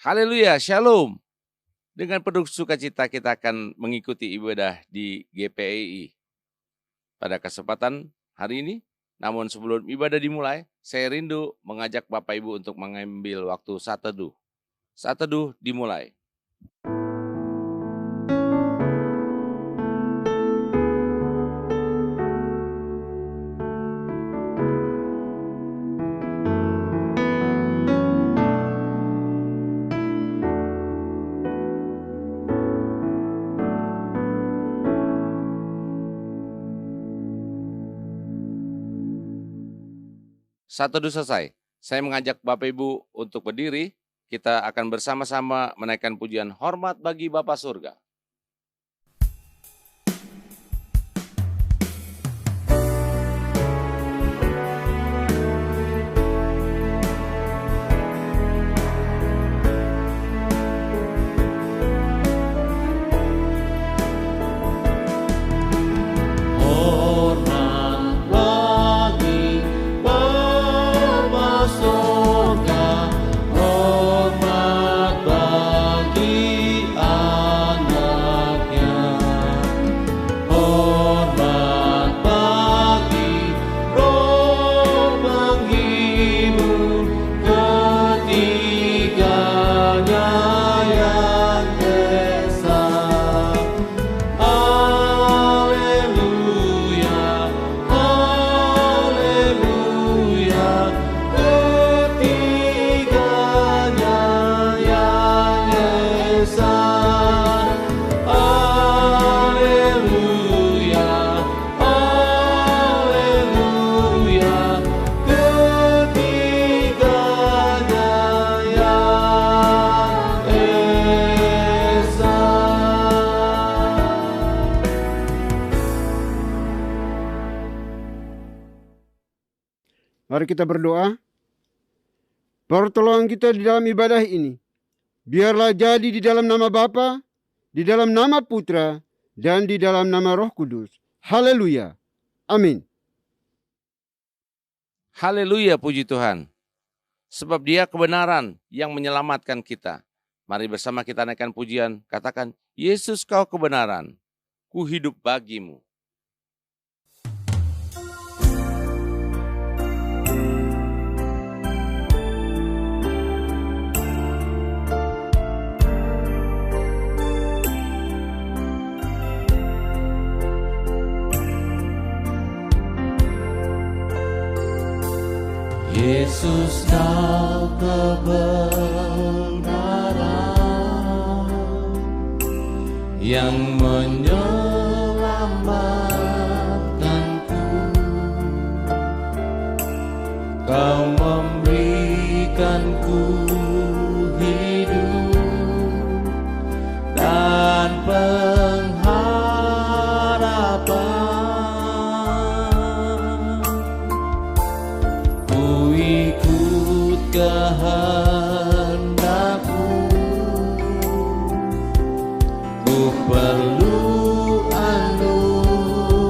Haleluya, shalom. Dengan penuh sukacita kita akan mengikuti ibadah di GPII. Pada kesempatan hari ini, namun sebelum ibadah dimulai, saya rindu mengajak Bapak Ibu untuk mengambil waktu saat teduh. Saat teduh dimulai. Saat teduh selesai, saya mengajak Bapak Ibu untuk berdiri. Kita akan bersama-sama menaikkan pujian hormat bagi Bapa Surga. Mari kita berdoa. Pertolongan kita di dalam ibadah ini, biarlah jadi di dalam nama Bapa, di dalam nama Putra, dan di dalam nama Roh Kudus. Haleluya. Amin. Haleluya, puji Tuhan. Sebab Dia kebenaran yang menyelamatkan kita. Mari bersama kita naikkan pujian, katakan, Yesus kau kebenaran, ku hidup bagimu. Yesus kau kebenaran yang menyelamatkanku. Kau memberikanku hidup dan pengharapan. Kehendakmu, ku perlu anugerahmu.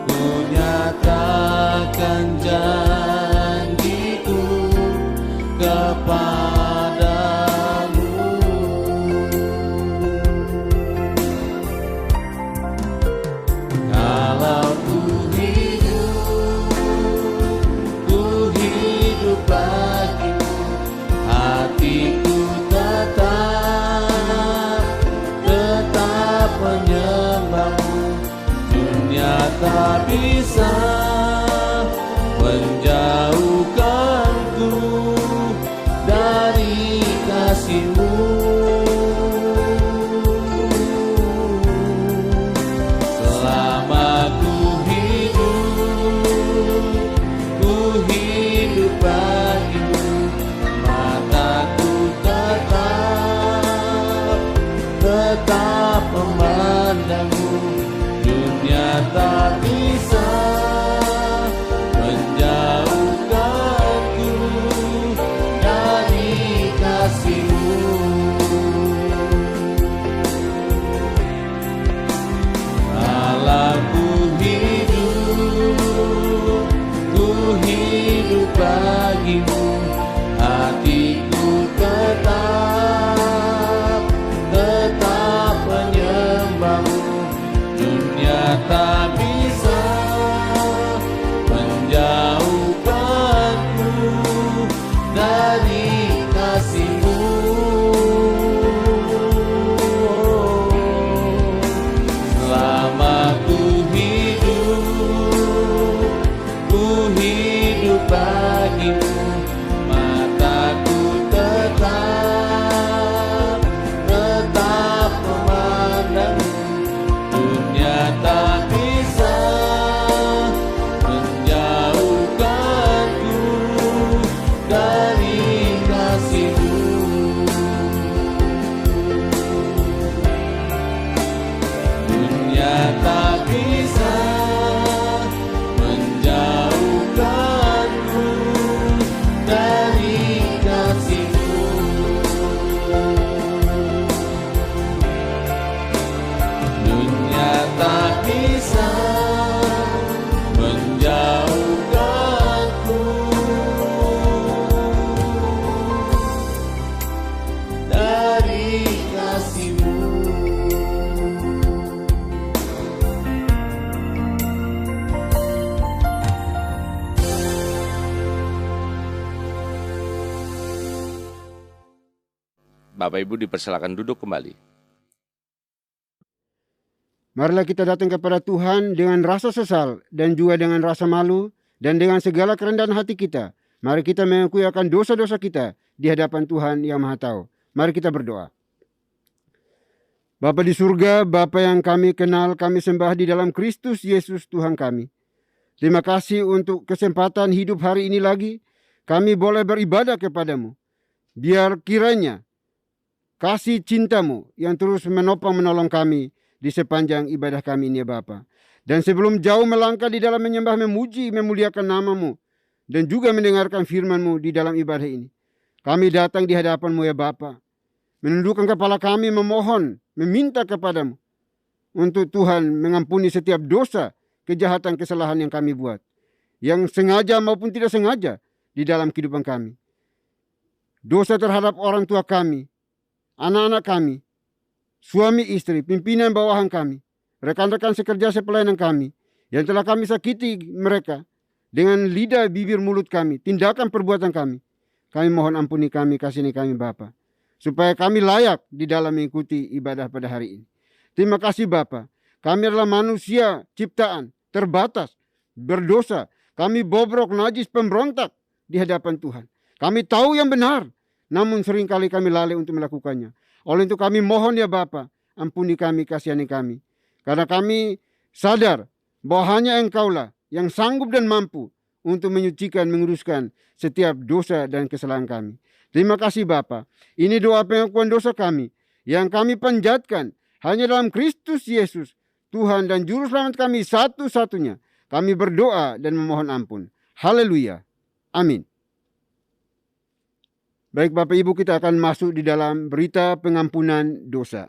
Ku nyatakan janjiku kepadamu. Kalau hatiku tetap menyembahmu. Dunia tak bisa menjauhkanku dari kasih-Mu. Selama ku hidup bagimu. bagimu, mataku tetap memandangmu. Dunia tak bisa menjauhkanku dari kasih-Mu. Dunia tak bisa menjauhkanku dari kasih-Mu. Dunia tak bisa menjauhkanku dari kasih-Mu. Bapak Ibu dipersilakan duduk kembali. Marilah kita datang kepada Tuhan dengan rasa sesal dan juga dengan rasa malu dan dengan segala kerendahan hati kita. Mari kita mengakui akan dosa-dosa kita di hadapan Tuhan yang Maha Tahu. Mari kita berdoa. Bapa di surga, Bapa yang kami kenal, kami sembah di dalam Kristus Yesus Tuhan kami. Terima kasih untuk kesempatan hidup hari ini lagi. Kami boleh beribadah kepadamu. Biar kiranya kasih cinta-Mu yang terus menopang menolong kami di sepanjang ibadah kami ini ya Bapa. Dan sebelum jauh melangkah di dalam menyembah, memuji, memuliakan nama-Mu, dan juga mendengarkan firman-Mu di dalam ibadah ini, kami datang di hadapan-Mu ya Bapa, menundukkan kepala kami, memohon, meminta kepadamu untuk Tuhan mengampuni setiap dosa, kejahatan, kesalahan yang kami buat, yang sengaja maupun tidak sengaja di dalam kehidupan kami. Dosa terhadap orang tua kami, anak-anak kami, suami istri, pimpinan bawahan kami, rekan-rekan sekerja sepelayanan kami, yang telah kami sakiti mereka dengan lidah, bibir, mulut kami, tindakan, perbuatan kami. Kami mohon ampuni kami, kasihani kami Bapa, supaya kami layak di dalam mengikuti ibadah pada hari ini. Terima kasih Bapa, kami adalah manusia ciptaan, terbatas, berdosa. Kami bobrok, najis, pemberontak di hadapan Tuhan. Kami tahu yang benar, namun seringkali kami lalai untuk melakukannya. Oleh itu kami mohon ya Bapa, ampuni kami, kasihani kami. Karena kami sadar bahwa hanya Engkaulah yang sanggup dan mampu untuk menyucikan, menguruskan setiap dosa dan kesalahan kami. Terima kasih Bapa. Ini doa pengakuan dosa kami yang kami panjatkan hanya dalam Kristus Yesus, Tuhan dan Juru Selamat kami satu-satunya. Kami berdoa dan memohon ampun. Haleluya. Amin. Baik Bapak Ibu, kita akan masuk di dalam berita pengampunan dosa.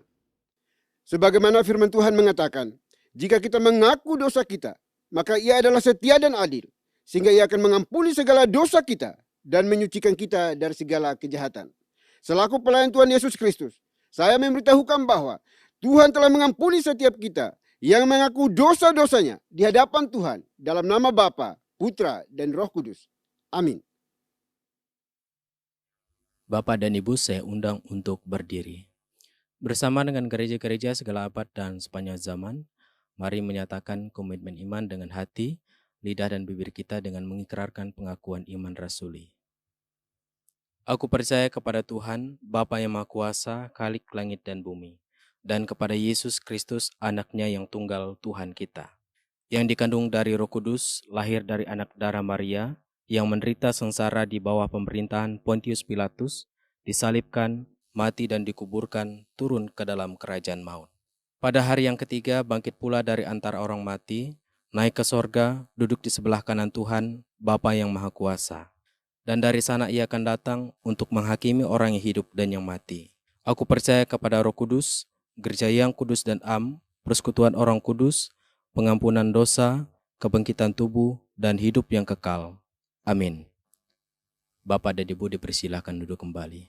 Sebagaimana firman Tuhan mengatakan, jika kita mengaku dosa kita, maka Ia adalah setia dan adil, sehingga Ia akan mengampuni segala dosa kita dan menyucikan kita dari segala kejahatan. Selaku pelayan Tuhan Yesus Kristus, saya memberitahukan bahwa Tuhan telah mengampuni setiap kita yang mengaku dosa-dosanya di hadapan Tuhan dalam nama Bapa, Putra, dan Roh Kudus. Amin. Bapak dan Ibu, saya undang untuk berdiri. Bersama dengan gereja-gereja segala abad dan sepanjang zaman, mari menyatakan komitmen iman dengan hati, lidah dan bibir kita dengan mengikrarkan pengakuan iman rasuli. Aku percaya kepada Tuhan, Bapa yang Maha Kuasa, Khalik langit dan bumi, dan kepada Yesus Kristus, Anak-Nya yang tunggal Tuhan kita, yang dikandung dari Roh Kudus, lahir dari anak darah Maria, yang menderita sengsara di bawah pemerintahan Pontius Pilatus, disalibkan, mati dan dikuburkan, turun ke dalam kerajaan maut. Pada hari yang ketiga bangkit pula dari antara orang mati, naik ke sorga, duduk di sebelah kanan Tuhan, Bapa yang Maha Kuasa. Dan dari sana Ia akan datang untuk menghakimi orang yang hidup dan yang mati. Aku percaya kepada Roh Kudus, gereja yang kudus dan am, persekutuan orang kudus, pengampunan dosa, kebangkitan tubuh, dan hidup yang kekal. Amin. Bapak dan Ibu dipersilakan duduk kembali.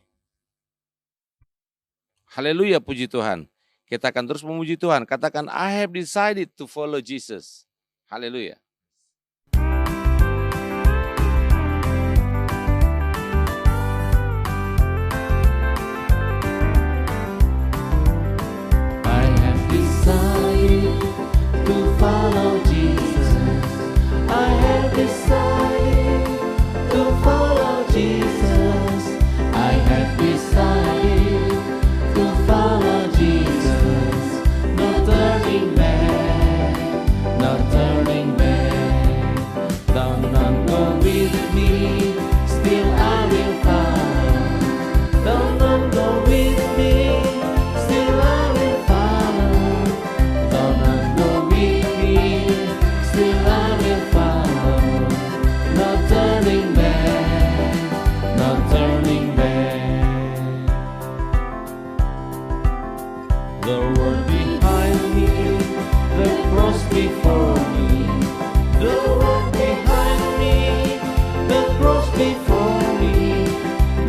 Haleluya, puji Tuhan. Kita akan terus memuji Tuhan. Katakan, I have decided to follow Jesus. Haleluya. I have decided to follow Jesus. I have decided with me, still I will follow. Though none go with me, still I will follow. Though none go with me, still I will follow. No turning back, no turning back. The world behind me, the cross before me. The world behind me, the cross before me.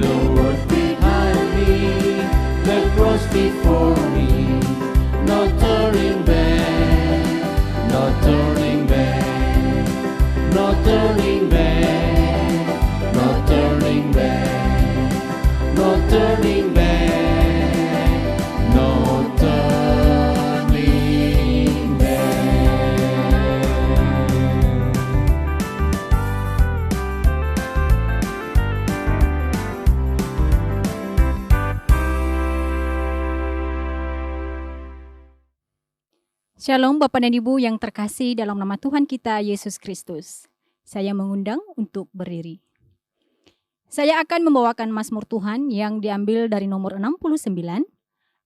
The world behind me, the cross before me. No turning back, no turning back, no turning back, no turning back, no turning back, no turning back. Shalom Bapak dan Ibu yang terkasih dalam nama Tuhan kita Yesus Kristus. Saya mengundang untuk berdiri. Saya akan membawakan Mazmur Tuhan yang diambil dari nomor 69,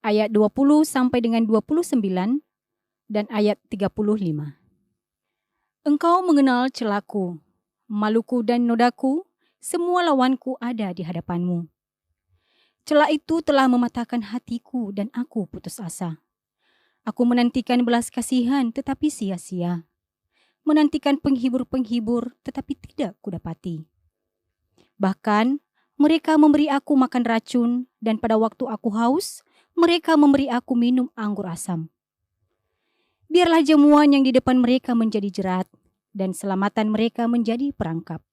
ayat 20 sampai dengan 29, dan ayat 35. Engkau mengenal celaku, maluku dan nodaku, semua lawanku ada di hadapanmu. Celah itu telah mematahkan hatiku dan aku putus asa. Aku menantikan belas kasihan tetapi sia-sia. Menantikan penghibur-penghibur tetapi tidak kudapati. Bahkan mereka memberi aku makan racun dan pada waktu aku haus, mereka memberi aku minum anggur asam. Biarlah jamuan yang di depan mereka menjadi jerat dan selamatan mereka menjadi perangkap.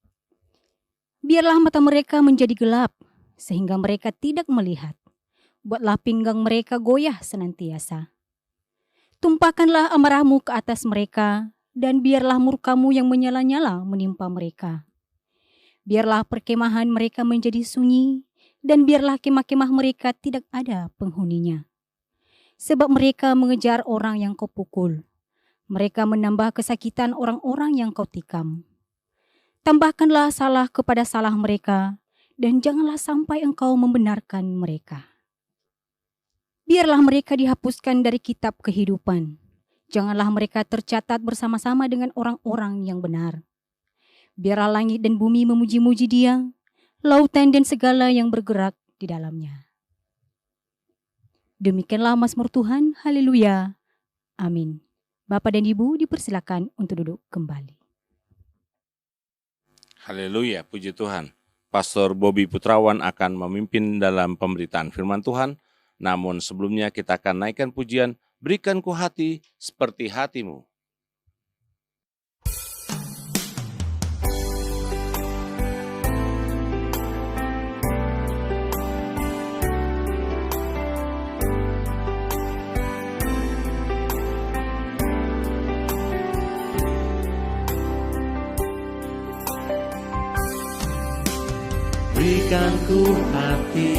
Biarlah mata mereka menjadi gelap sehingga mereka tidak melihat. Buatlah pinggang mereka goyah senantiasa. Tumpahkanlah amarahmu ke atas mereka, dan biarlah murkamu yang menyala-nyala menimpa mereka. Biarlah perkemahan mereka menjadi sunyi, dan biarlah kemah-kemah mereka tidak ada penghuninya. Sebab mereka mengejar orang yang kau pukul. Mereka menambah kesakitan orang-orang yang kau tikam. Tambahkanlah salah kepada salah mereka, dan janganlah sampai engkau membenarkan mereka. Biarlah mereka dihapuskan dari kitab kehidupan. Janganlah mereka tercatat bersama-sama dengan orang-orang yang benar. Biarlah langit dan bumi memuji-muji Dia, lautan dan segala yang bergerak di dalamnya. Demikianlah Mazmur Tuhan, haleluya, amin. Bapak dan Ibu dipersilakan untuk duduk kembali. Haleluya, puji Tuhan. Pastor Bobby Putrawan akan memimpin dalam pemberitaan firman Tuhan. Namun sebelumnya kita akan naikkan pujian, berikan ku hati seperti hatimu. Berikan ku hati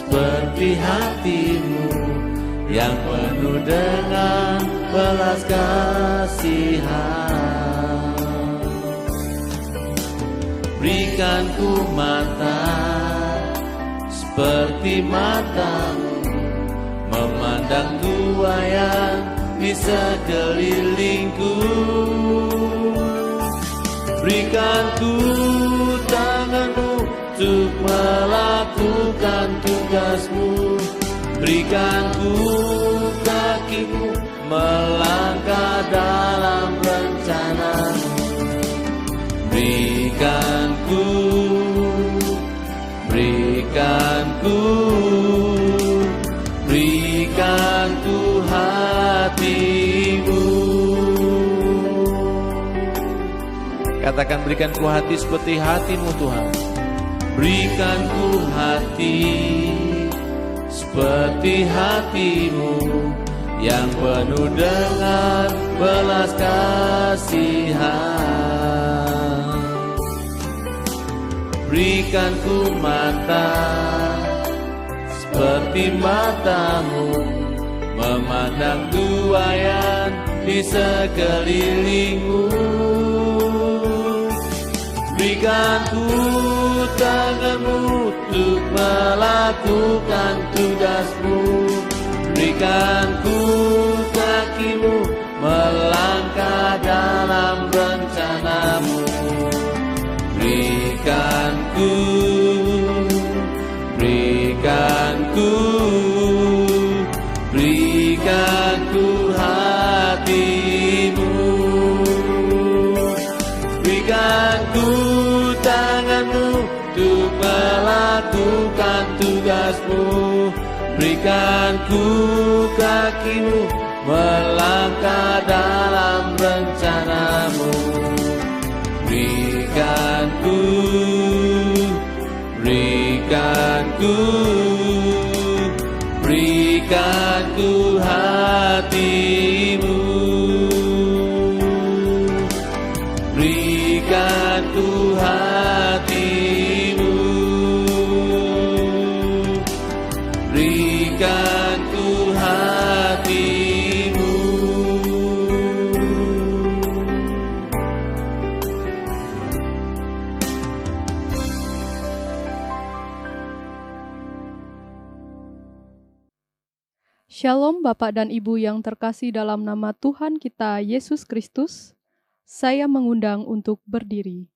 seperti hatimu yang penuh dengan belas kasihan. Berikan ku mata seperti matamu, memandang tuayan di sekelilingku. Berikan ku tanganmu untuk melakukan tugasmu. Berikan ku kakimu melangkah dalam rencanamu. Berikan ku hatimu. Katakan, berikan ku hati seperti hatimu Tuhan. Berikan ku hati seperti hatimu yang penuh dengan belas kasihan. Berikan ku mata seperti matamu, memandang tuayan di sekelilingmu. Berikan ku tanganmu untuk melakukan tugasmu. Berikan ku kakimu melangkah dalam rencanamu. Berikan ku hatimu. Berikan ku tanganmu untuk melakukan tugasmu. Berikan ku kakimu melangkah dalam rencanamu. Berikan ku hatimu. Berikan ku hatimu. Berikan ku hatimu. Shalom Bapak dan Ibu yang terkasih dalam nama Tuhan kita Yesus Kristus. Saya mengundang untuk berdiri.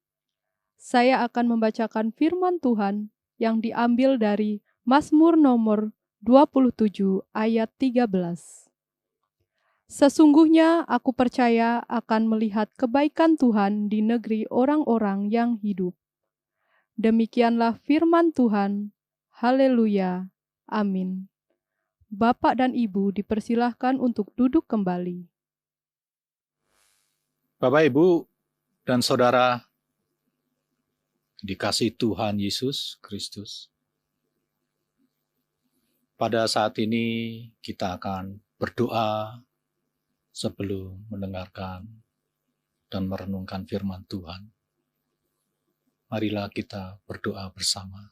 Saya akan membacakan firman Tuhan yang diambil dari Mazmur nomor 27 ayat 13. Sesungguhnya aku percaya akan melihat kebaikan Tuhan di negeri orang-orang yang hidup. Demikianlah firman Tuhan. Haleluya. Amin. Bapak dan Ibu dipersilahkan untuk duduk kembali. Bapak, Ibu, dan Saudara, dikasihi Tuhan Yesus Kristus. Pada saat ini kita akan berdoa sebelum mendengarkan dan merenungkan firman Tuhan. Marilah kita berdoa bersama.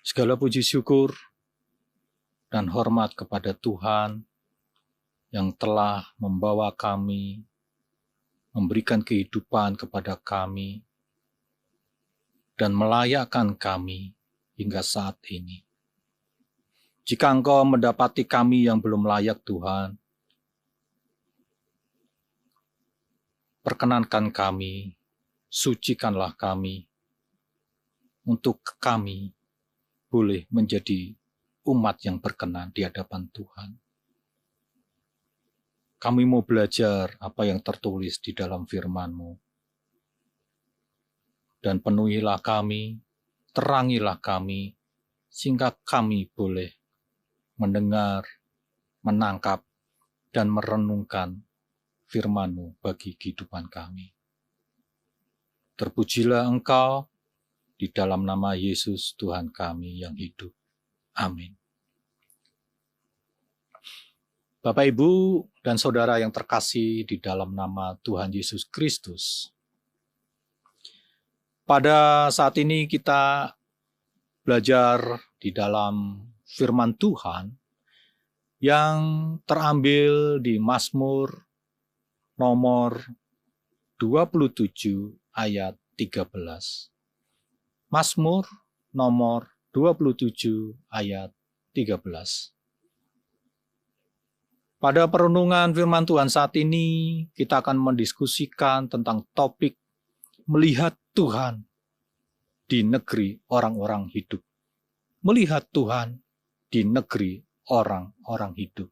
Segala puji syukur dan hormat kepada Tuhan yang telah membawa kami, memberikan kehidupan kepada kami, dan melayakkan kami hingga saat ini. Jika Engkau mendapati kami yang belum layak Tuhan, perkenankan kami, sucikanlah kami, untuk kami boleh menjadi umat yang berkenan di hadapan Tuhan. Kami mau belajar apa yang tertulis di dalam firman-Mu. Dan penuhilah kami, terangilah kami, sehingga kami boleh mendengar, menangkap, dan merenungkan firman-Mu bagi kehidupan kami. Terpujilah Engkau, di dalam nama Yesus Tuhan kami yang hidup. Amin. Bapak, Ibu, dan Saudara yang terkasih di dalam nama Tuhan Yesus Kristus. Pada saat ini kita belajar di dalam firman Tuhan yang terambil di Mazmur nomor 27 ayat 13. Mazmur nomor 27 ayat 13. Pada perenungan firman Tuhan saat ini, kita akan mendiskusikan tentang topik melihat Tuhan di negeri orang-orang hidup. Melihat Tuhan di negeri orang-orang hidup.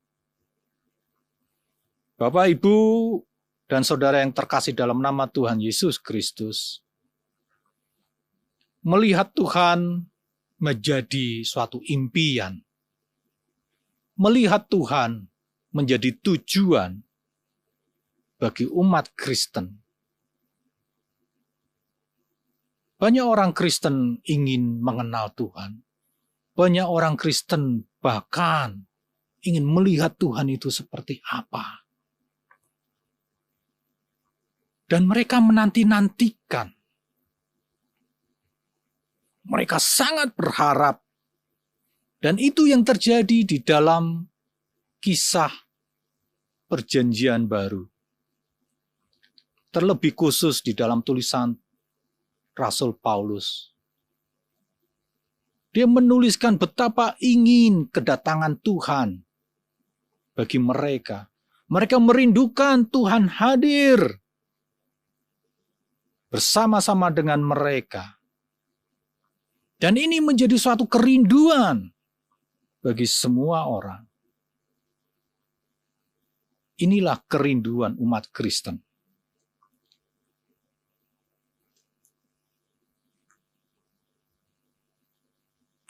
Bapak, Ibu, dan Saudara yang terkasih dalam nama Tuhan Yesus Kristus, melihat Tuhan menjadi suatu impian. Melihat Tuhan menjadi tujuan bagi umat Kristen. Banyak orang Kristen ingin mengenal Tuhan. Banyak orang Kristen bahkan ingin melihat Tuhan itu seperti apa. Dan mereka menanti-nantikan. Mereka sangat berharap. Dan itu yang terjadi di dalam kisah Perjanjian Baru. terlebih khusus di dalam tulisan Rasul Paulus. Dia menuliskan betapa ingin kedatangan Tuhan bagi mereka. Mereka merindukan Tuhan hadir bersama-sama dengan mereka. Dan ini menjadi suatu kerinduan bagi semua orang. Inilah kerinduan umat Kristen.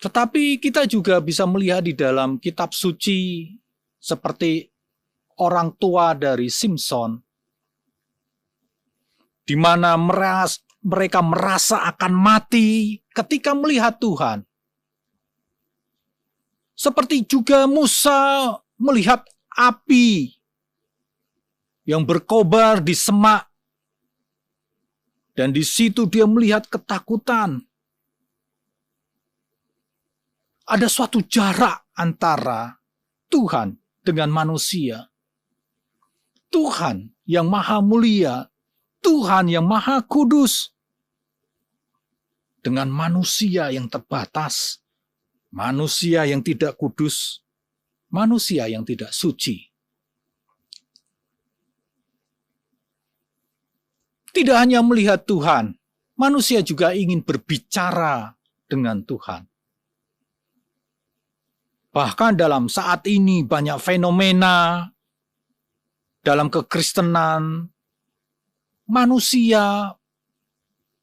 Tetapi kita juga bisa melihat di dalam kitab suci seperti orang tua dari Simson, di mana mereka merasa akan mati ketika melihat Tuhan. Seperti juga Musa melihat api yang berkobar di semak, dan di situ dia melihat ketakutan. Ada suatu jarak antara Tuhan dengan manusia. Tuhan yang maha mulia, Tuhan yang maha kudus, dengan manusia yang terbatas, manusia yang tidak kudus, manusia yang tidak suci. Tidak hanya melihat Tuhan, manusia juga ingin berbicara dengan Tuhan. Bahkan dalam saat ini banyak fenomena dalam kekristenan, manusia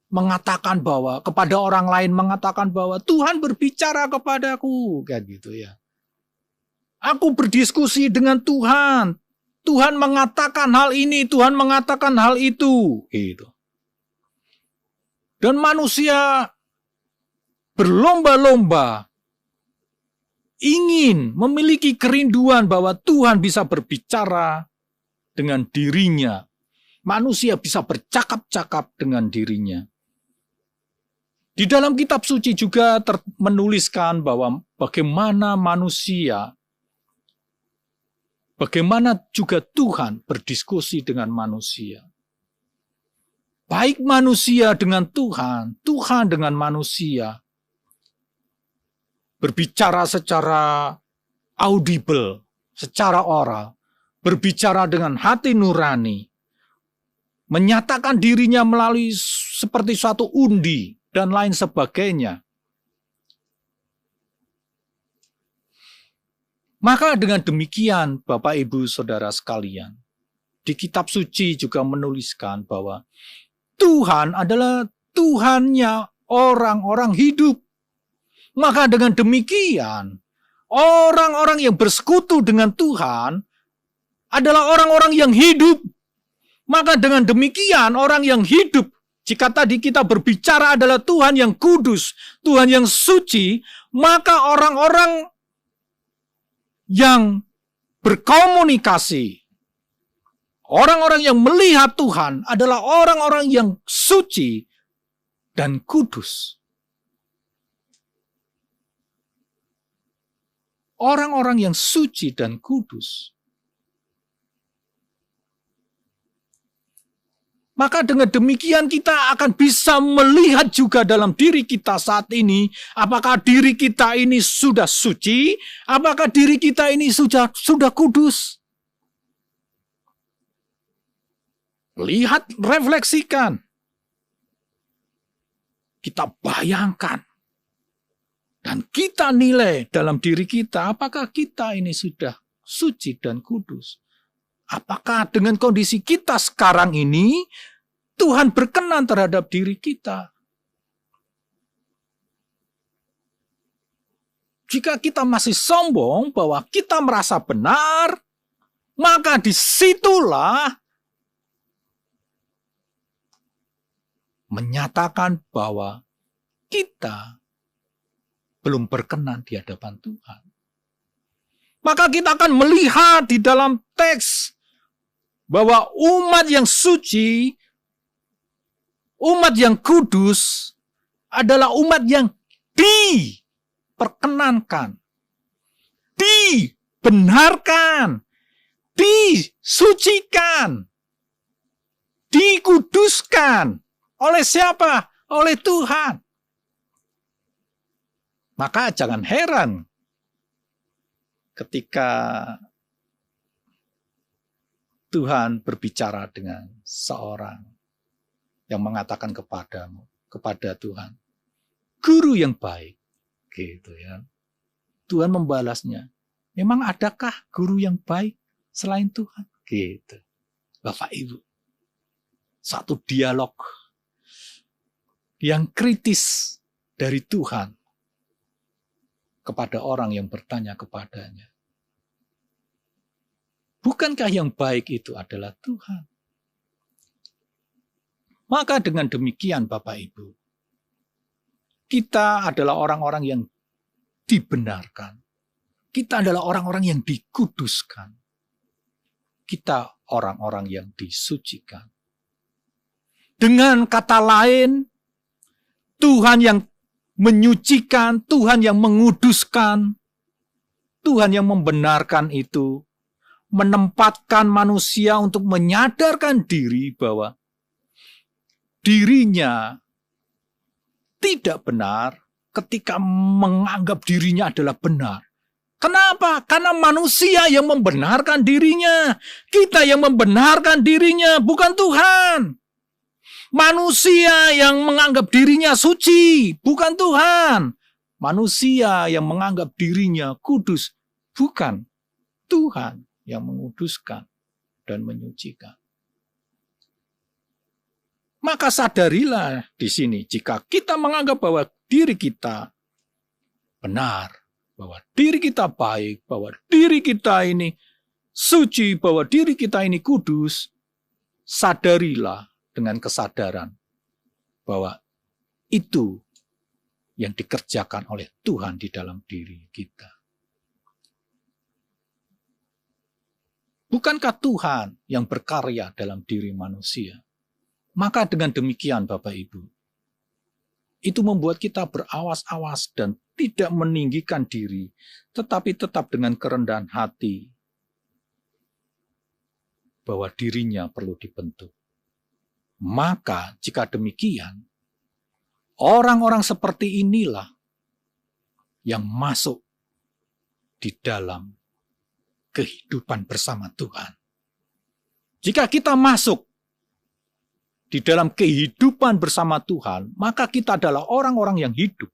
mengatakan bahwa, kepada orang lain mengatakan bahwa Tuhan berbicara kepadaku, kayak gitu ya. Aku berdiskusi dengan Tuhan. Tuhan mengatakan hal ini, Tuhan mengatakan hal itu, gitu. Dan manusia berlomba-lomba ingin memiliki kerinduan bahwa Tuhan bisa berbicara dengan dirinya. Manusia bisa bercakap-cakap dengan dirinya. Di dalam kitab suci juga menuliskan bahwa bagaimana manusia, bagaimana juga Tuhan berdiskusi dengan manusia. Baik manusia dengan Tuhan, Tuhan dengan manusia. Berbicara secara audible, secara oral, berbicara dengan hati nurani, menyatakan dirinya melalui seperti suatu undi, dan lain sebagainya. Maka dengan demikian, Bapak Ibu Saudara sekalian, di kitab suci juga menuliskan bahwa Tuhan adalah Tuhannya orang-orang hidup. Maka dengan demikian, orang-orang yang bersekutu dengan Tuhan adalah orang-orang yang hidup. Maka dengan demikian, orang yang hidup, jika tadi kita berbicara adalah Tuhan yang kudus, Tuhan yang suci, maka orang-orang yang berkomunikasi, orang-orang yang melihat Tuhan adalah orang-orang yang suci dan kudus. Orang-orang yang suci dan kudus. Maka dengan demikian kita akan bisa melihat juga dalam diri kita saat ini, apakah diri kita ini sudah suci, apakah diri kita ini sudah kudus. Lihat, refleksikan. Kita bayangkan. Dan kita nilai dalam diri kita, apakah kita ini sudah suci dan kudus. Apakah dengan kondisi kita sekarang ini, Tuhan berkenan terhadap diri kita? Jika kita masih sombong bahwa kita merasa benar, maka disitulah menyatakan bahwa kita belum berkenan di hadapan Tuhan. Maka kita akan melihat di dalam teks bahwa umat yang suci, umat yang kudus adalah umat yang diperkenankan, dibenarkan, disucikan, dikuduskan. Oleh siapa? Oleh Tuhan. Maka jangan heran ketika Tuhan berbicara dengan seorang yang mengatakan kepada Tuhan, guru yang baik, gitu ya. Tuhan membalasnya, memang adakah guru yang baik selain Tuhan? Gitu. Bapak Ibu, satu dialog yang kritis dari Tuhan kepada orang yang bertanya kepadanya. Bukankah yang baik itu adalah Tuhan? Maka dengan demikian Bapak Ibu, kita adalah orang-orang yang dibenarkan. Kita adalah orang-orang yang dikuduskan. Kita orang-orang yang disucikan. Dengan kata lain, Tuhan yang menyucikan, Tuhan yang menguduskan, Tuhan yang membenarkan itu, menempatkan manusia untuk menyadarkan diri bahwa dirinya tidak benar ketika menganggap dirinya adalah benar. Kenapa? Karena manusia yang membenarkan dirinya. Kita yang membenarkan dirinya, bukan Tuhan. Manusia yang menganggap dirinya suci, bukan Tuhan. Manusia yang menganggap dirinya kudus, bukan Tuhan yang menguduskan dan menyucikan. Maka sadarilah di sini, jika kita menganggap bahwa diri kita benar, bahwa diri kita baik, bahwa diri kita ini suci, bahwa diri kita ini kudus, sadarilah dengan kesadaran bahwa itu yang dikerjakan oleh Tuhan di dalam diri kita. Bukankah Tuhan yang berkarya dalam diri manusia? Maka dengan demikian Bapak Ibu, itu membuat kita berawas-awas dan tidak meninggikan diri, tetapi tetap dengan kerendahan hati bahwa dirinya perlu dibentuk. Maka jika demikian, orang-orang seperti inilah yang masuk di dalam kehidupan bersama Tuhan. Jika kita masuk di dalam kehidupan bersama Tuhan, maka kita adalah orang-orang yang hidup.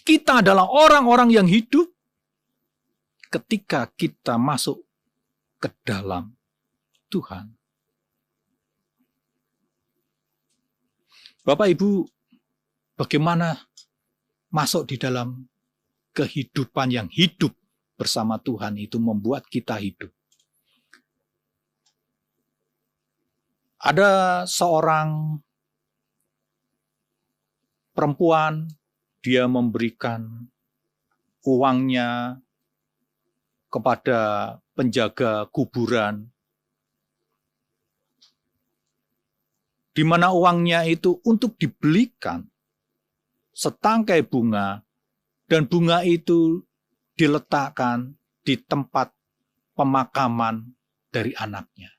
Kita adalah orang-orang yang hidup ketika kita masuk ke dalam Tuhan. Bapak Ibu, bagaimana masuk di dalam kehidupan yang hidup bersama Tuhan itu membuat kita hidup? Ada seorang perempuan, dia memberikan uangnya kepada penjaga kuburan, di mana uangnya itu untuk dibelikan setangkai bunga, dan bunga itu diletakkan di tempat pemakaman dari anaknya.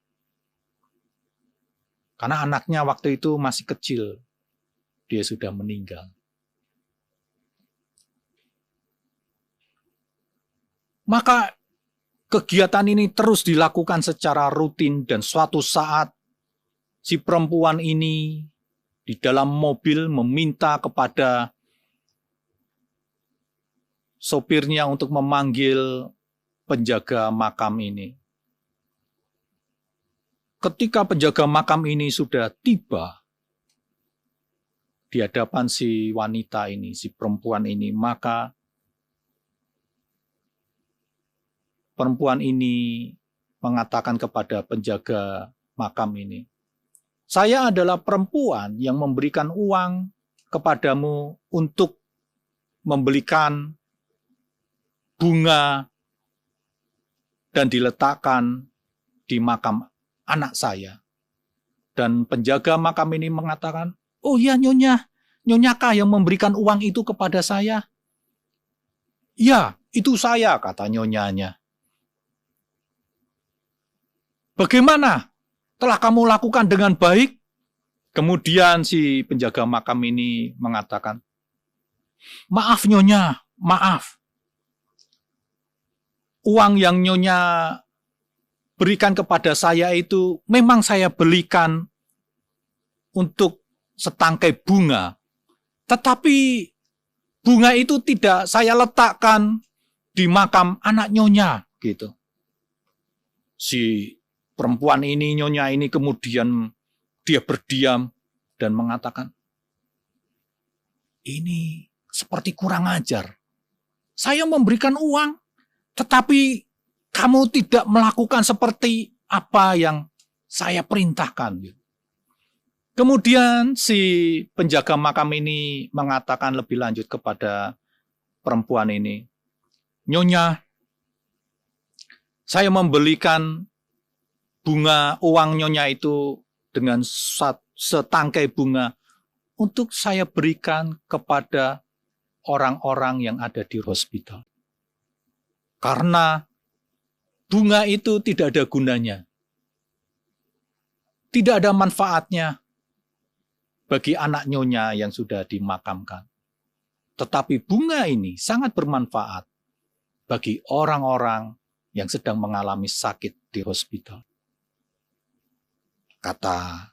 Karena anaknya waktu itu masih kecil, dia sudah meninggal. Maka kegiatan ini terus dilakukan secara rutin dan suatu saat si perempuan ini di dalam mobil meminta kepada sopirnya untuk memanggil penjaga makam ini. Ketika penjaga makam ini sudah tiba di hadapan si wanita ini, si perempuan ini, maka perempuan ini mengatakan kepada penjaga makam ini, "Saya adalah perempuan yang memberikan uang kepadamu untuk membelikan bunga dan diletakkan di makam anak saya." Dan penjaga makam ini mengatakan, "Oh ya Nyonya, Nyonyakah yang memberikan uang itu kepada saya?" "Ya, itu saya," kata Nyonyanya. Bagaimana? Telah kamu lakukan dengan baik? Kemudian si penjaga makam ini mengatakan, maaf Nyonya, maaf. Uang yang Nyonya berikan kepada saya itu memang saya belikan untuk setangkai bunga. Tetapi bunga itu tidak saya letakkan di makam anak Nyonya, gitu. Si perempuan ini, Nyonya ini kemudian dia berdiam dan mengatakan, ini seperti kurang ajar. Saya memberikan uang, tetapi kamu tidak melakukan seperti apa yang saya perintahkan. Kemudian si penjaga makam ini mengatakan lebih lanjut kepada perempuan ini, Nyonya, saya membelikan uang Nyonya itu dengan setangkai bunga untuk saya berikan kepada orang-orang yang ada di hospital. Karena bunga itu tidak ada gunanya. Tidak ada manfaatnya bagi anak Nyonya yang sudah dimakamkan. Tetapi bunga ini sangat bermanfaat bagi orang-orang yang sedang mengalami sakit di hospital. Kata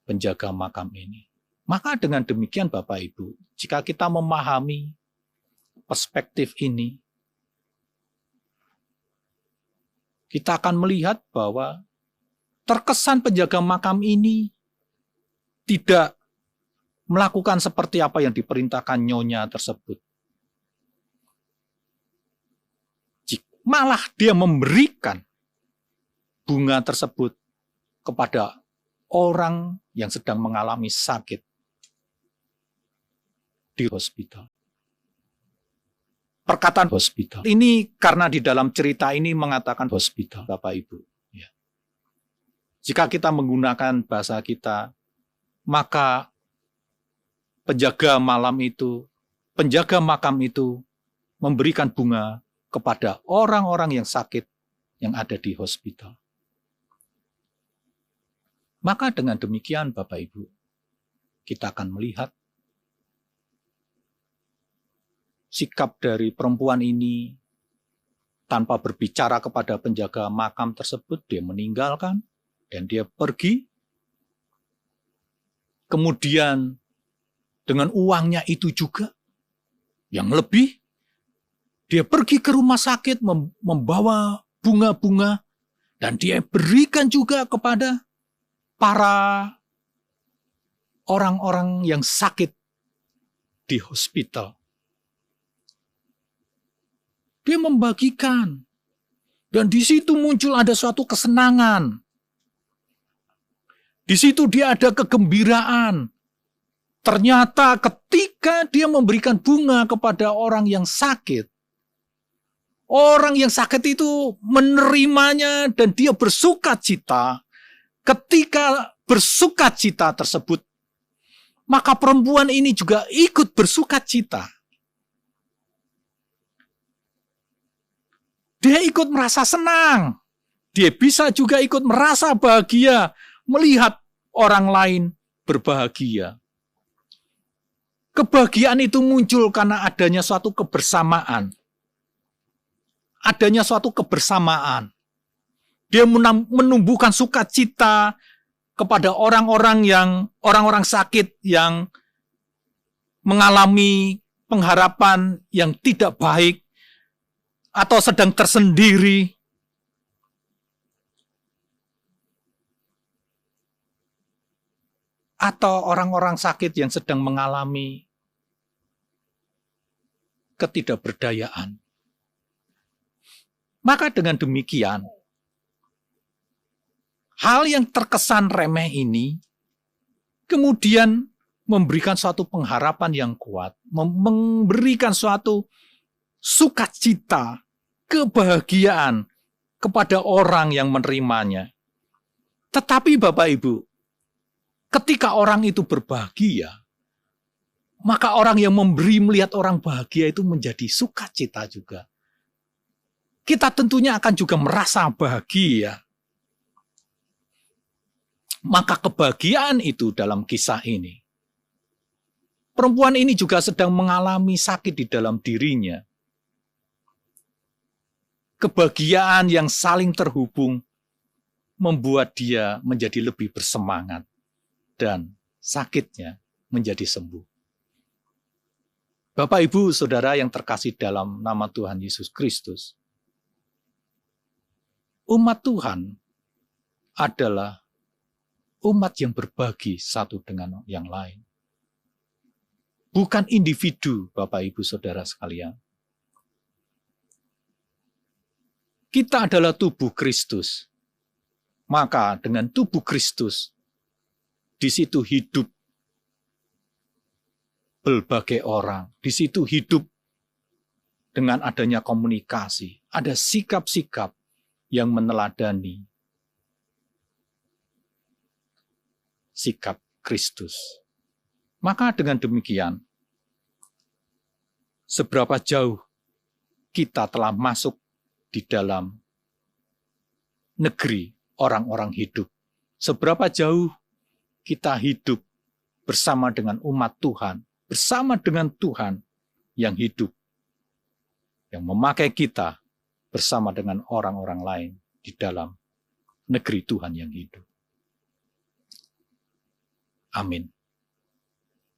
penjaga makam ini. Maka dengan demikian Bapak Ibu, jika kita memahami perspektif ini, kita akan melihat bahwa terkesan penjaga makam ini tidak melakukan seperti apa yang diperintahkan Nyonya tersebut. Malah dia memberikan bunga tersebut kepada orang yang sedang mengalami sakit di hospital. Perkataan hospital. Ini karena di dalam cerita ini mengatakan hospital, Bapak Ibu. Ya. Jika kita menggunakan bahasa kita, maka penjaga makam itu memberikan bunga kepada orang-orang yang sakit yang ada di hospital. Maka dengan demikian Bapak Ibu, kita akan melihat sikap dari perempuan ini tanpa berbicara kepada penjaga makam tersebut, dia meninggalkan dan dia pergi. Kemudian dengan uangnya itu juga yang lebih, dia pergi ke rumah sakit membawa bunga-bunga dan dia berikan juga kepada para orang-orang yang sakit di hospital. Dia membagikan. Dan di situ muncul ada suatu kesenangan. Di situ dia ada kegembiraan. Ternyata ketika dia memberikan bunga kepada orang yang sakit, orang yang sakit itu menerimanya dan dia bersukacita. Ketika bersukacita tersebut, maka perempuan ini juga ikut bersukacita. Dia ikut merasa senang. Dia bisa juga ikut merasa bahagia melihat orang lain berbahagia. Kebahagiaan itu muncul karena adanya suatu kebersamaan. Adanya suatu kebersamaan. Dia menumbuhkan sukacita kepada orang-orang sakit yang mengalami pengharapan yang tidak baik atau sedang tersendiri. Atau orang-orang sakit yang sedang mengalami ketidakberdayaan. Maka dengan demikian, hal yang terkesan remeh ini kemudian memberikan suatu pengharapan yang kuat, memberikan suatu sukacita, kebahagiaan kepada orang yang menerimanya. Tetapi Bapak Ibu, ketika orang itu berbahagia, maka orang yang memberi melihat orang bahagia itu menjadi sukacita juga. kita tentunya akan juga merasa bahagia. Maka kebahagiaan itu dalam kisah ini, perempuan ini juga sedang mengalami sakit di dalam dirinya. Kebahagiaan yang saling terhubung membuat dia menjadi lebih bersemangat dan sakitnya menjadi sembuh. Bapak, Ibu, Saudara yang terkasih dalam nama Tuhan Yesus Kristus, umat Tuhan adalah umat yang berbagi satu dengan yang lain. Bukan individu, Bapak, Ibu, Saudara sekalian. Kita adalah tubuh Kristus. Maka dengan tubuh Kristus, di situ hidup berbagai orang. Di situ hidup dengan adanya komunikasi. Ada sikap-sikap yang meneladani sikap Kristus. Maka dengan demikian, seberapa jauh kita telah masuk di dalam negeri orang-orang hidup. Seberapa jauh kita hidup bersama dengan umat Tuhan, bersama dengan Tuhan yang hidup, yang memakai kita bersama dengan orang-orang lain di dalam negeri Tuhan yang hidup. Amin.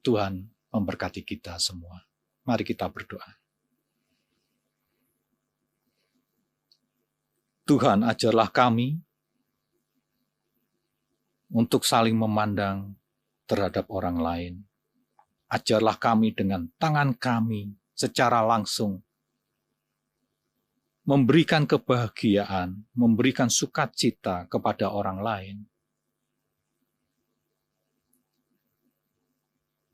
Tuhan memberkati kita semua. Mari kita berdoa. Tuhan, ajarlah kami untuk saling memandang terhadap orang lain. Ajarlah kami dengan tangan kami secara langsung memberikan kebahagiaan, memberikan sukacita kepada orang lain.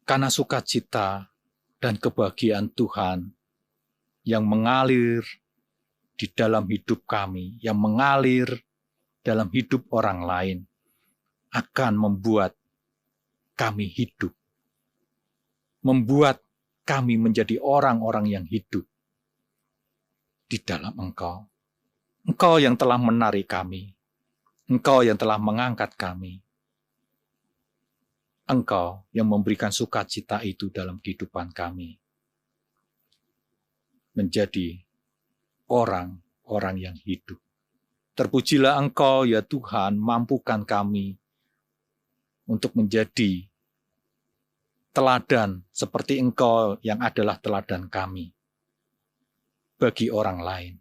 Karena sukacita dan kebahagiaan Tuhan yang mengalir di dalam hidup kami, yang mengalir dalam hidup orang lain, akan membuat kami hidup. Membuat kami menjadi orang-orang yang hidup di dalam Engkau. Engkau yang telah menarik kami. Engkau yang telah mengangkat kami. Engkau yang memberikan sukacita itu dalam kehidupan kami. Menjadi orang-orang yang hidup. Terpujilah Engkau ya Tuhan, mampukan kami untuk menjadi teladan seperti Engkau yang adalah teladan kami bagi orang lain.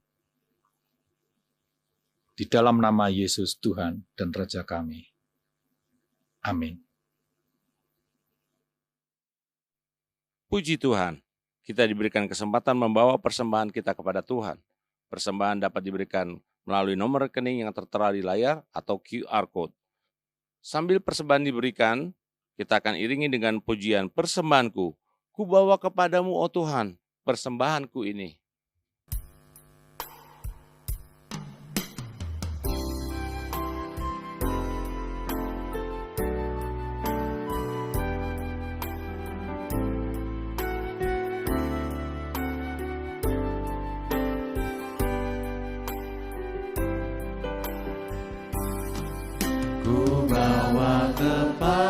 Di dalam nama Yesus Tuhan dan Raja kami. Amin. Puji Tuhan, kita diberikan kesempatan membawa persembahan kita kepada Tuhan. Persembahan dapat diberikan melalui nomor rekening yang tertera di layar atau QR Code. Sambil persembahan diberikan, kita akan iringi dengan pujian persembahanku. Ku bawa kepadamu, oh Tuhan, persembahanku ini. Ku bawa kepadamu,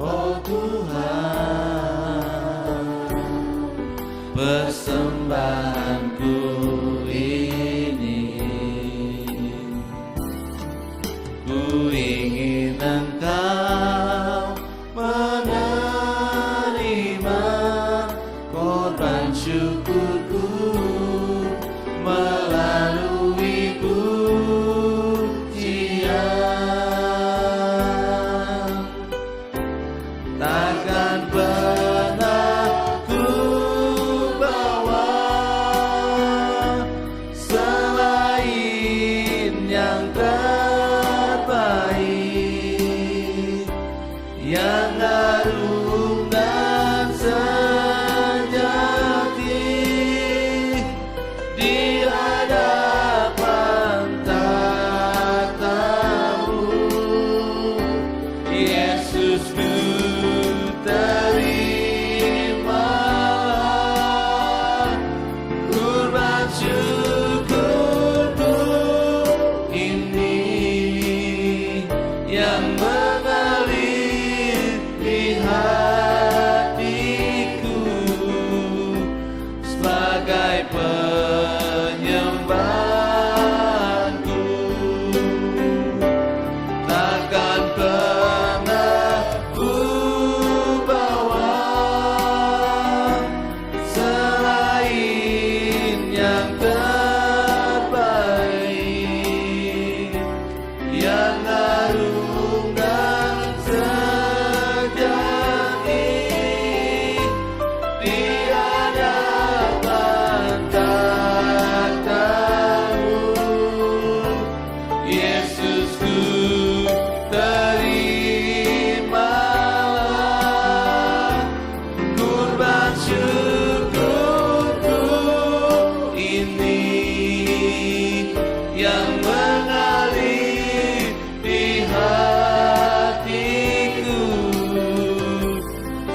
oh Tuhan, persembahanku ini. Ku ingin Engkau menerima korban syukurku melalui pujian yang terbaik, yang harum dan sejati di hadapan takhta-Mu. Yesusku, terimalah kurban syukurku ini yang mengalir di hatiku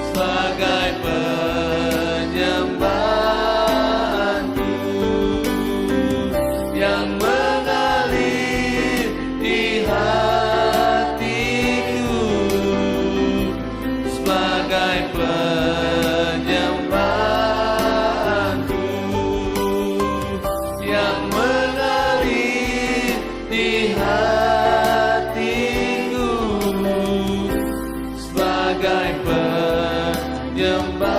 sebagai penyembahanku, yang mengalir di hatiku sebagai penyembahanku, yang mengalir di hatiku sebagai penyembahanku.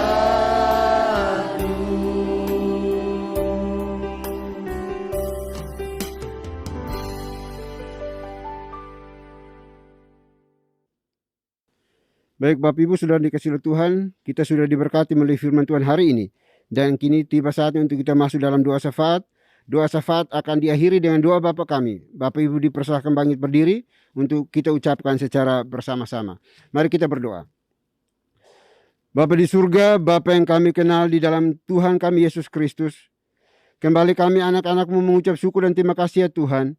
Baik Bapak Ibu sudah dikasih oleh Tuhan, kita sudah diberkati melalui firman Tuhan hari ini. Dan kini tiba saatnya untuk kita masuk dalam doa syafaat. Doa syafaat akan diakhiri dengan doa Bapa kami. Bapak Ibu dipersilahkan bangkit berdiri untuk kita ucapkan secara bersama-sama. Mari kita berdoa. Bapa di surga, Bapa yang kami kenal di dalam Tuhan kami Yesus Kristus. Kembali kami anak-anak-Mu mengucap syukur dan terima kasih ya Tuhan.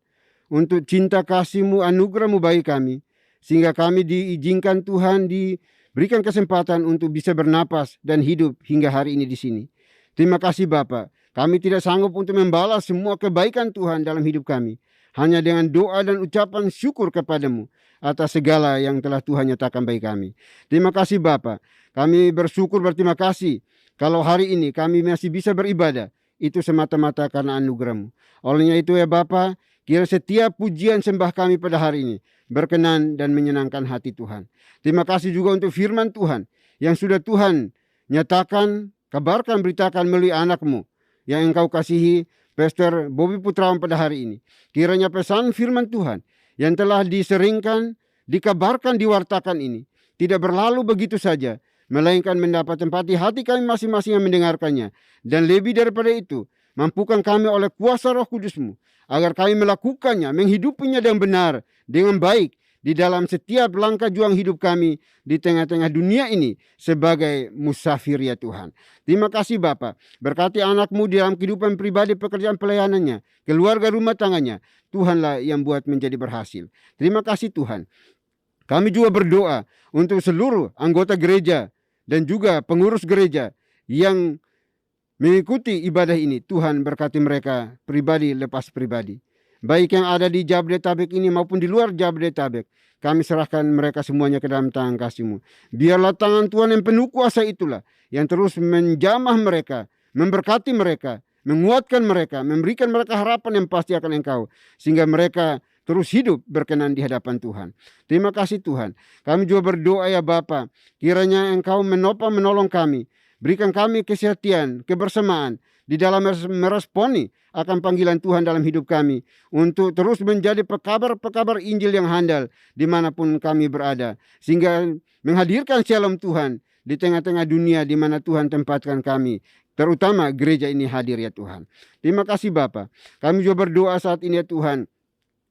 Untuk cinta kasih-Mu, anugerah-Mu bagi kami. Sehingga kami diizinkan Tuhan diberikan kesempatan untuk bisa bernapas dan hidup hingga hari ini di sini. Terima kasih Bapa. Kami tidak sanggup untuk membalas semua kebaikan Tuhan dalam hidup kami. Hanya dengan doa dan ucapan syukur kepada-Mu atas segala yang telah Tuhan nyatakan bagi kami. Terima kasih Bapa. Kami bersyukur berterima kasih kalau hari ini kami masih bisa beribadah. Itu semata-mata karena anugerah-Mu. Olehnya itu ya Bapa, kira setiap pujian sembah kami pada hari ini berkenan dan menyenangkan hati Tuhan. Terima kasih juga untuk firman Tuhan yang sudah Tuhan nyatakan, kabarkan, beritakan melalui anak-Mu yang Engkau kasihi, Pastor Bobby Putrawan pada hari ini. Kiranya pesan firman Tuhan yang telah diseringkan, dikabarkan, diwartakan ini tidak berlalu begitu saja, melainkan mendapat tempat di hati kami masing-masing yang mendengarkannya. Dan lebih daripada itu, mampukan kami oleh kuasa Roh Kudus-Mu agar kami melakukannya, menghidupinya dengan benar, dengan baik di dalam setiap langkah juang hidup kami di tengah-tengah dunia ini sebagai musafir ya Tuhan. Terima kasih Bapa. Berkati anak-Mu di dalam kehidupan pribadi, pekerjaan pelayanannya, keluarga rumah tangganya. Tuhanlah yang buat menjadi berhasil. Terima kasih Tuhan. Kami juga berdoa untuk seluruh anggota gereja dan juga pengurus gereja yang mengikuti ibadah ini. Tuhan berkati mereka pribadi lepas pribadi. Baik yang ada di Jabodetabek ini maupun di luar Jabodetabek. Kami serahkan mereka semuanya ke dalam tangan kasih-Mu. Biarlah tangan Tuhan yang penuh kuasa itulah yang terus menjamah mereka, memberkati mereka, menguatkan mereka, memberikan mereka harapan yang pasti akan Engkau. Sehingga mereka terus hidup berkenan di hadapan Tuhan. Terima kasih Tuhan. Kami juga berdoa ya Bapa, kiranya Engkau menopang menolong kami. Berikan kami kesehatan, kebersamaan di dalam meresponi akan panggilan Tuhan dalam hidup kami. Untuk terus menjadi pekabar-pekabar Injil yang handal dimanapun kami berada. Sehingga menghadirkan shalom Tuhan di tengah-tengah dunia di mana Tuhan tempatkan kami. Terutama gereja ini hadir ya Tuhan. Terima kasih Bapa. Kami juga berdoa saat ini ya Tuhan.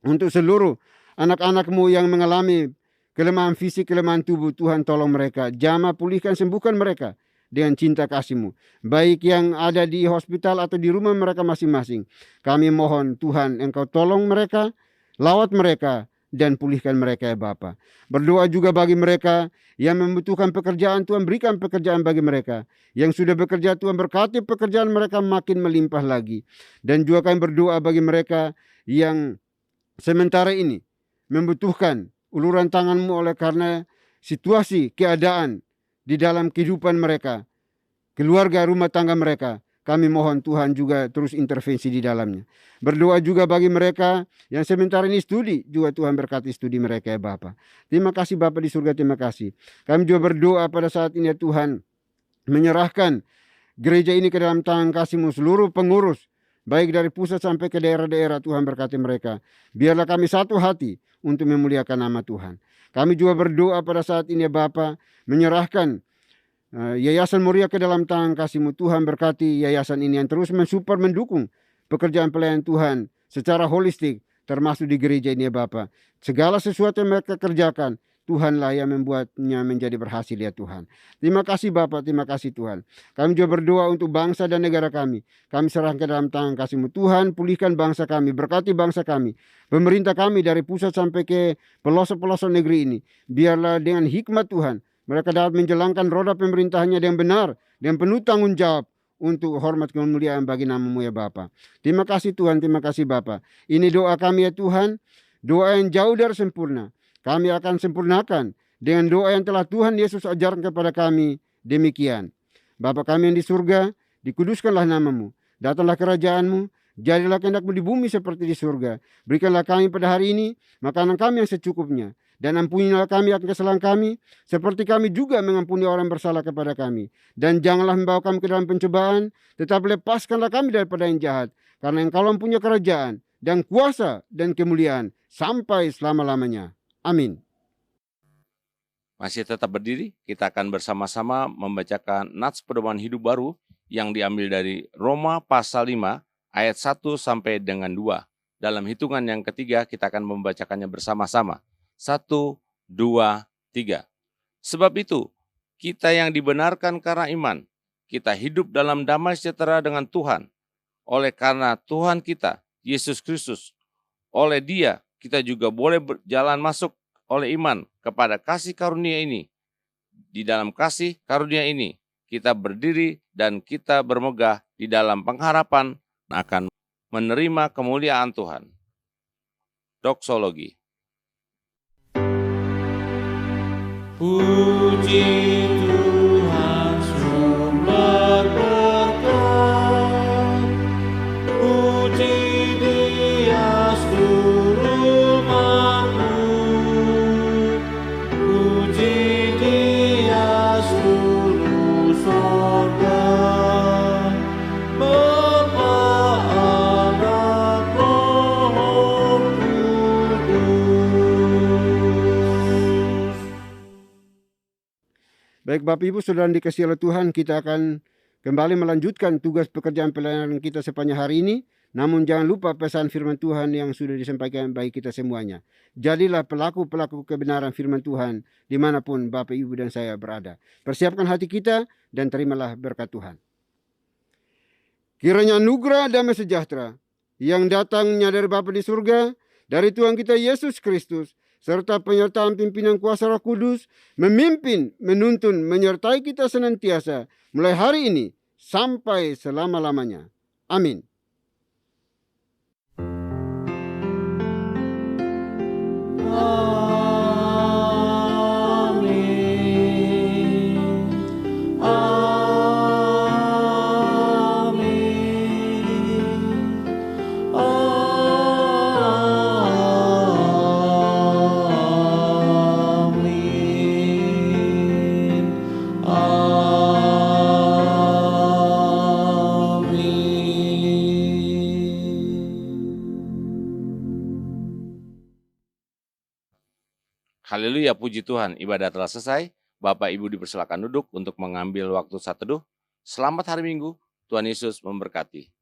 Untuk seluruh anak-anak-Mu yang mengalami kelemahan fisik, kelemahan tubuh. Tuhan tolong mereka. Jamah, pulihkan, sembuhkan mereka dengan cinta kasih-Mu. Baik yang ada di hospital atau di rumah mereka masing-masing. Kami mohon Tuhan Engkau tolong mereka, lawat mereka, dan pulihkan mereka ya Bapa. Berdoa juga bagi mereka yang membutuhkan pekerjaan, Tuhan berikan pekerjaan bagi mereka. Yang sudah bekerja, Tuhan berkati pekerjaan mereka makin melimpah lagi. Dan juga kami berdoa bagi mereka yang sementara ini membutuhkan uluran tangan-Mu oleh karena situasi, keadaan di dalam kehidupan mereka, keluarga, rumah tangga mereka. Kami mohon Tuhan juga terus intervensi di dalamnya. Berdoa juga bagi mereka yang sementara ini studi, juga Tuhan berkati studi mereka ya Bapa. Terima kasih Bapa di surga, terima kasih. Kami juga berdoa pada saat ini ya Tuhan, menyerahkan gereja ini ke dalam tangan kasih-Mu, seluruh pengurus baik dari pusat sampai ke daerah-daerah. Tuhan berkati mereka. Biarlah kami satu hati untuk memuliakan nama Tuhan. Kami juga berdoa pada saat ini ya Bapa, menyerahkan Yayasan Moria ke dalam tangan kasih-Mu. Tuhan berkati yayasan ini yang terus mensupport, mendukung pekerjaan pelayanan Tuhan secara holistik, termasuk di gereja ini ya Bapa. Segala sesuatu yang mereka kerjakan, Tuhanlah yang membuatnya menjadi berhasil ya Tuhan. Terima kasih Bapa, terima kasih Tuhan. Kami juga berdoa untuk bangsa dan negara kami. Kami serahkan ke dalam tangan kasih-Mu. Tuhan, pulihkan bangsa kami, berkati bangsa kami. Pemerintah kami dari pusat sampai ke pelosok-pelosok negeri ini. Biarlah dengan hikmat Tuhan, mereka dapat menjalankan roda pemerintahannya dengan benar, dengan penuh tanggung jawab untuk hormat kemuliaan bagi nama-Mu ya Bapa. Terima kasih Tuhan, terima kasih Bapa. Ini doa kami ya Tuhan, doa yang jauh dari sempurna. Kami akan sempurnakan dengan doa yang telah Tuhan Yesus ajarkan kepada kami. Demikian. Bapa kami yang di surga, dikuduskanlah nama-Mu. Datanglah kerajaan-Mu, jadilah kehendak-Mu di bumi seperti di surga. Berikanlah kami pada hari ini makanan kami yang secukupnya. Dan ampunilah kami akan kesalahan kami, seperti kami juga mengampuni orang bersalah kepada kami. Dan janganlah membawa kami ke dalam pencobaan, tetapi lepaskanlah kami daripada yang jahat. Karena Engkau punya kerajaan, dan kuasa, dan kemuliaan, sampai selama-lamanya. Amin. Masih tetap berdiri, kita akan bersama-sama membacakan nats pedoman hidup baru yang diambil dari Roma pasal 5, ayat 1 sampai dengan 2. Dalam hitungan yang ketiga, kita akan membacakannya bersama-sama. 1, 2, 3. Sebab itu, kita yang dibenarkan karena iman, kita hidup dalam damai sejahtera dengan Tuhan. Oleh karena Tuhan kita, Yesus Kristus, oleh Dia kita juga boleh berjalan masuk oleh iman kepada kasih karunia ini. Di dalam kasih karunia ini, kita berdiri dan kita bermegah di dalam pengharapan akan menerima kemuliaan Tuhan. Doksologi. Puji Tuhan sumber berkat, puji Dia seluruh makhluk, puji Dia seluruh sorga, Bapa, Anak, Roh Kudus. Baik Bapak Ibu Saudara yang dikasihi oleh Tuhan, kita akan kembali melanjutkan tugas pekerjaan pelayanan kita sepanjang hari ini. Namun jangan lupa pesan firman Tuhan yang sudah disampaikan bagi kita semuanya. Jadilah pelaku-pelaku kebenaran firman Tuhan dimanapun Bapak Ibu dan saya berada. Persiapkan hati kita dan terimalah berkat Tuhan. Kiranya anugerah damai sejahtera yang datangnya dari Bapa di surga, dari Tuhan kita Yesus Kristus, serta penyertaan pimpinan kuasa Roh Kudus, memimpin, menuntun, menyertai kita senantiasa, mulai hari ini sampai selama-lamanya. Amin. Haleluya, puji Tuhan, ibadah telah selesai. Bapak Ibu dipersilakan duduk untuk mengambil waktu saat teduh. Selamat hari Minggu, Tuhan Yesus memberkati.